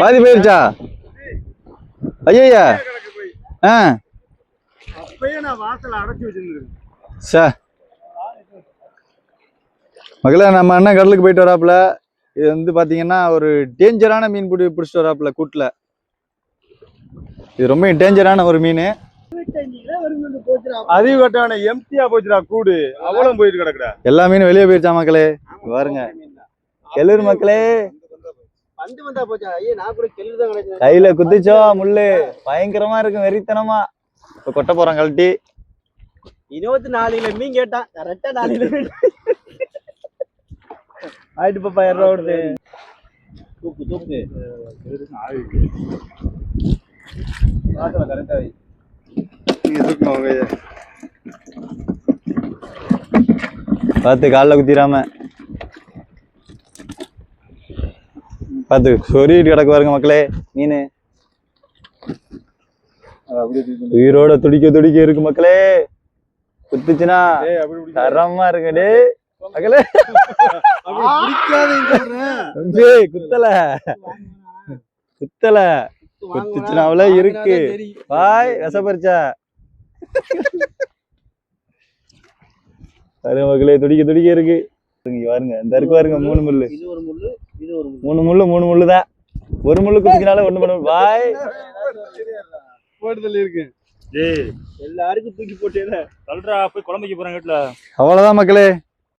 பாதி போயிருச்சா ஐயா? மகளே, நம்ம அண்ணன் கடலுக்கு போயிட்டு வராப்புல. இது வந்து பாத்தீங்கன்னா ஒரு டேஞ்சரான மீன் பிடிச்சிட்டு வராப்புல கூட்டுல. இது ரொம்ப டேஞ்சரான ஒரு மீன். அதிகட்டான எம்டியா போச்சுடா கூடு. அவ்வளவு போயிட்டு கிடக்குடா. எல்லா மீனும் வெளியே போயிருச்சா மக்களே? பாருங்க கெளூர் மக்களே, கையில குத்திச்சோ முள்ளு. பயங்கரமா இருக்கும், வெறித்தனமா. இப்ப கொட்ட போறான் கழட்டி. 24 மீன் கேட்டான், கரெக்டா 4 மீன் ஆயிட்டு. பாப்பா 200 வருது. தூக்கு பார்த்து காலில் குத்திராம பார்த்து சொறிட்டு கிடக்கு பாருங்க மக்களே. மீன் உயிரோட துடிக்க இருக்கு மக்களே. குத்துச்சுன்னா தரமா இருக்கு. டே மக்களே, குத்தல குத்துச்சுன்னா அவ்வளோ இருக்கு. பாய் விஷப்பறிச்சா பாருங்க மக்களே, துடிக்க இருக்கு பாருங்க. இந்த இருக்கு பாருங்க, 3 முள்ளு. 3 முள்ளு தான். ஒரு முள்ளு குத்தினால 1 பண்ண. பாய் போட்டுதல் இருக்கு. எல்லாருக்கும் தூக்கி போட்டேன். சொல்றா, போய் குழம்புக்கு போறேன் வீட்டுல. அவ்வளவுதான் மக்களே.